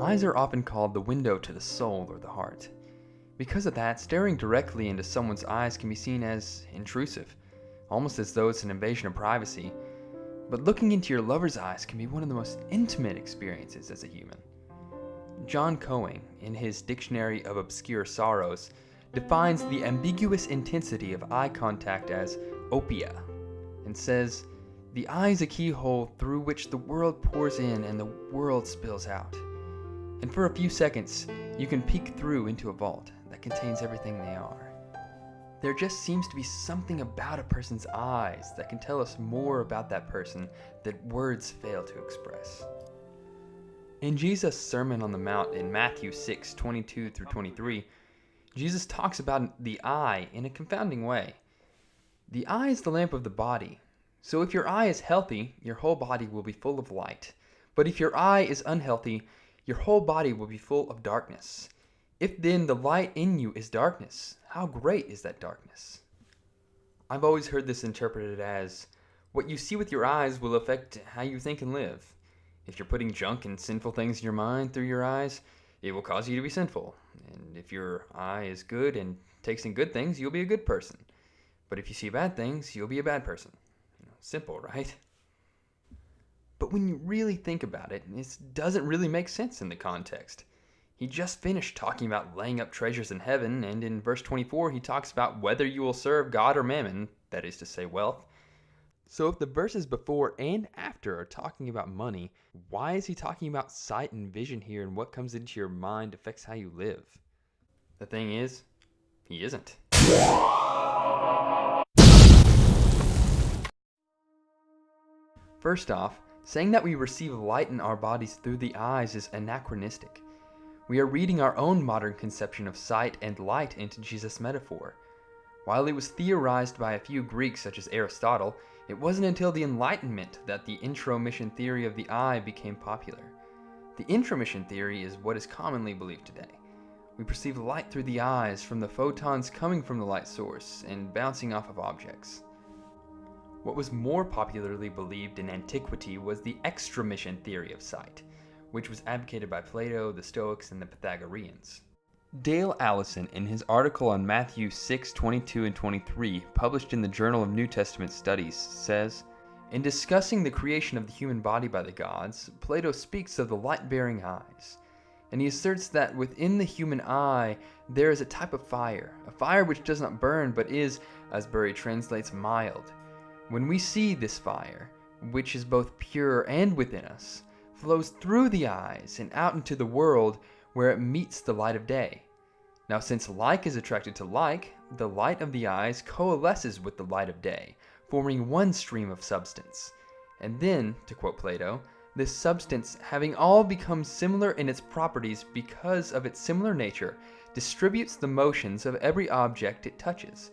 Eyes are often called the window to the soul or the heart. Because of that, staring directly into someone's eyes can be seen as intrusive, almost as though it's an invasion of privacy. But looking into your lover's eyes can be one of the most intimate experiences as a human. John Cohen, in his Dictionary of Obscure Sorrows, defines the ambiguous intensity of eye contact as opia, and says, "The eye is a keyhole through which the world pours in and the world spills out. And for a few seconds, you can peek through into a vault that contains everything they are." There just seems to be something about a person's eyes that can tell us more about that person that words fail to express. In Jesus' Sermon on the Mount in Matthew 6:22-23, Jesus talks about the eye in a confounding way. The eye is the lamp of the body. So if your eye is healthy, your whole body will be full of light. But if your eye is unhealthy, your whole body will be full of darkness. If then the light in you is darkness, how great is that darkness? I've always heard this interpreted as, what you see with your eyes will affect how you think and live. If you're putting junk and sinful things in your mind through your eyes, it will cause you to be sinful. And if your eye is good and takes in good things, you'll be a good person. But if you see bad things, you'll be a bad person. Simple, right? But when you really think about it, this doesn't really make sense in the context. He just finished talking about laying up treasures in heaven, and in verse 24 he talks about whether you will serve God or mammon, that is to say wealth. So if the verses before and after are talking about money, why is he talking about sight and vision here, and what comes into your mind affects how you live? The thing is, he isn't. First off, saying that we receive light in our bodies through the eyes is anachronistic. We are reading our own modern conception of sight and light into Jesus' metaphor. While it was theorized by a few Greeks such as Aristotle, it wasn't until the Enlightenment that the intromission theory of the eye became popular. The intromission theory is what is commonly believed today. We perceive light through the eyes from the photons coming from the light source and bouncing off of objects. What was more popularly believed in antiquity was the extramission theory of sight, which was advocated by Plato, the Stoics, and the Pythagoreans. Dale Allison, in his article on Matthew 6:22 and 23, published in the Journal of New Testament Studies, says, "In discussing the creation of the human body by the gods, Plato speaks of the light-bearing eyes, and he asserts that within the human eye there is a type of fire, a fire which does not burn but is, as Bury translates, mild. When we see this fire, which is both pure and within us, flows through the eyes and out into the world where it meets the light of day. Now since like is attracted to like, the light of the eyes coalesces with the light of day, forming one stream of substance. And then, to quote Plato, this substance, having all become similar in its properties because of its similar nature, distributes the motions of every object it touches,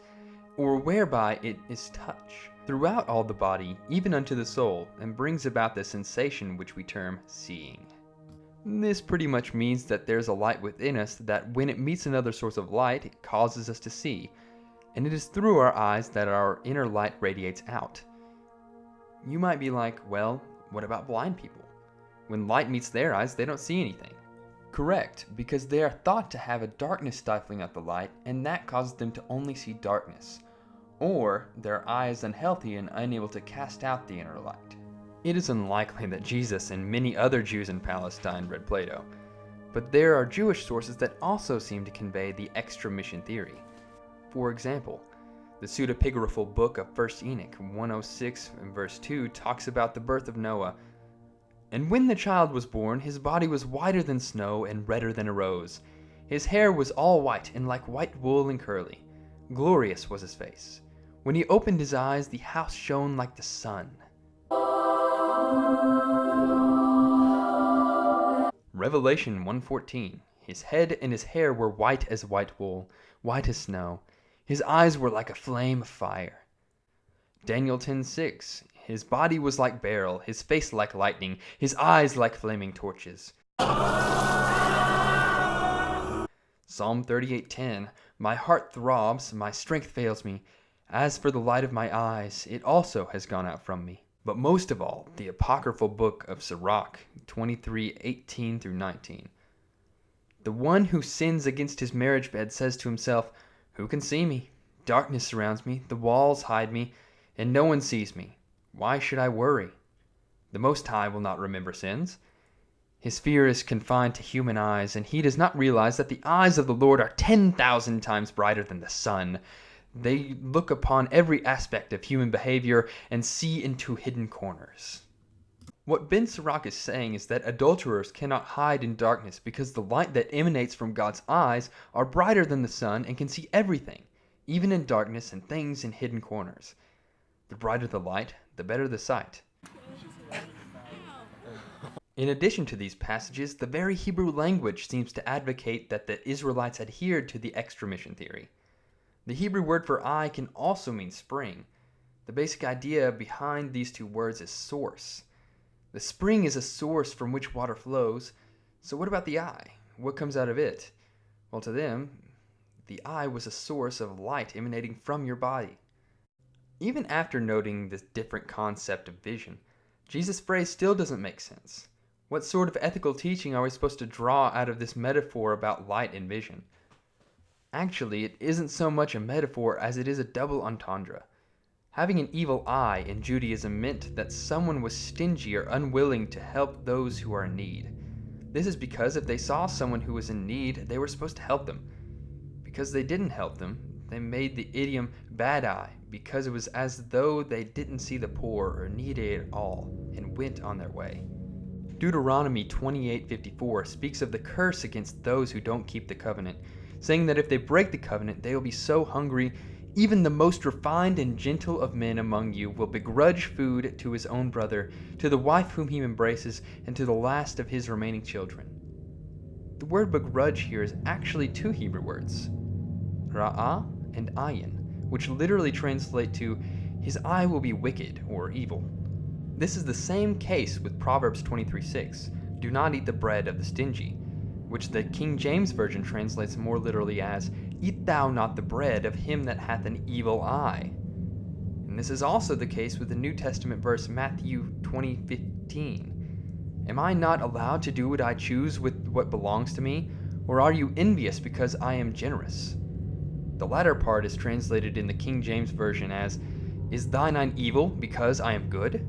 or whereby it is touched, throughout all the body, even unto the soul, and brings about the sensation which we term seeing." This pretty much means that there's a light within us that when it meets another source of light, it causes us to see, and it is through our eyes that our inner light radiates out. You might be like, well, what about blind people? When light meets their eyes, they don't see anything. Correct, because they are thought to have a darkness stifling out the light, and that causes them to only see darkness. Or their eye is unhealthy and unable to cast out the inner light. It is unlikely that Jesus and many other Jews in Palestine read Plato, but there are Jewish sources that also seem to convey the extramission theory. For example, the pseudepigraphal book of 1 Enoch 106 and verse 2 talks about the birth of Noah. "And when the child was born, his body was whiter than snow and redder than a rose. His hair was all white and like white wool and curly. Glorious was his face. When he opened his eyes, the house shone like the sun." Revelation 1:14. "His head and his hair were white as white wool, white as snow. His eyes were like a flame of fire." Daniel 10:6. "His body was like beryl, his face like lightning, his eyes like flaming torches." Psalm 38:10. "My heart throbs, my strength fails me. As for the light of my eyes, it also has gone out from me." But most of all, the apocryphal book of Sirach 23:18-19. The one who sins against his marriage bed says to himself, "Who can see me? Darkness surrounds me, the walls hide me, and no one sees me. Why should I worry?" The Most High will not remember sins. His fear is confined to human eyes, and he does not realize that the eyes of the Lord are 10,000 times brighter than the sun. They look upon every aspect of human behavior and see into hidden corners. What Ben Sirach is saying is that adulterers cannot hide in darkness because the light that emanates from God's eyes are brighter than the sun and can see everything, even in darkness and things in hidden corners. The brighter the light, the better the sight. In addition to these passages, the very Hebrew language seems to advocate that the Israelites adhered to the extramission theory. The Hebrew word for eye can also mean spring. The basic idea behind these two words is source. The spring is a source from which water flows. So what about the eye? What comes out of it? Well, to them, the eye was a source of light emanating from your body. Even after noting this different concept of vision, Jesus' phrase still doesn't make sense. What sort of ethical teaching are we supposed to draw out of this metaphor about light and vision? Actually, it isn't so much a metaphor as it is a double entendre. Having an evil eye in Judaism meant that someone was stingy or unwilling to help those who are in need. This is because if they saw someone who was in need, they were supposed to help them. Because they didn't help them, they made the idiom bad eye, because it was as though they didn't see the poor or needy at all, and went on their way. Deuteronomy 28:54 speaks of the curse against those who don't keep the covenant, saying that if they break the covenant, they will be so hungry, even the most refined and gentle of men among you will begrudge food to his own brother, to the wife whom he embraces, and to the last of his remaining children. The word begrudge here is actually two Hebrew words, ra'ah and ayin, which literally translate to, his eye will be wicked or evil. This is the same case with Proverbs 23:6, do not eat the bread of the stingy, which the King James Version translates more literally as, eat thou not the bread of him that hath an evil eye. And this is also the case with the New Testament verse Matthew 20:15. Am I not allowed to do what I choose with what belongs to me, or are you envious because I am generous? The latter part is translated in the King James Version as, is thine eye evil because I am good?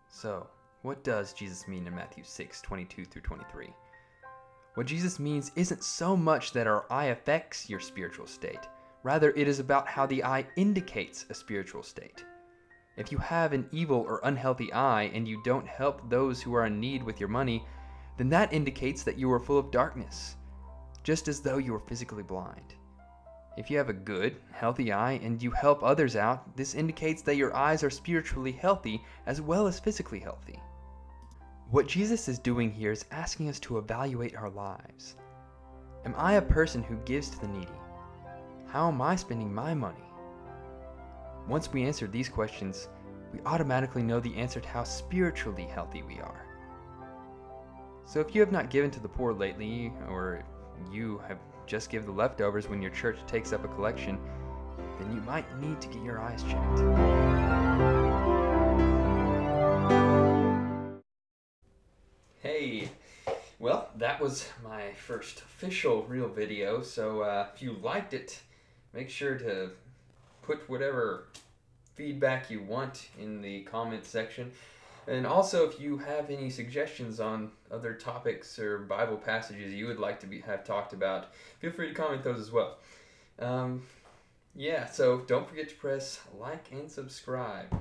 So, what does Jesus mean in Matthew 6:22-23? What Jesus means isn't so much that our eye affects your spiritual state. Rather, it is about how the eye indicates a spiritual state. If you have an evil or unhealthy eye and you don't help those who are in need with your money, then that indicates that you are full of darkness, just as though you were physically blind. If you have a good, healthy eye and you help others out, this indicates that your eyes are spiritually healthy as well as physically healthy. What Jesus is doing here is asking us to evaluate our lives. Am I a person who gives to the needy? How am I spending my money? Once we answer these questions, we automatically know the answer to how spiritually healthy we are. So if you have not given to the poor lately, or you have just given the leftovers when your church takes up a collection, then you might need to get your eyes checked. Hey, well, that was my first official real video, so if you liked it, make sure to put whatever feedback you want in the comment section. And also, if you have any suggestions on other topics or Bible passages you would like to have talked about, feel free to comment those as well. Yeah, so don't forget to press like and subscribe.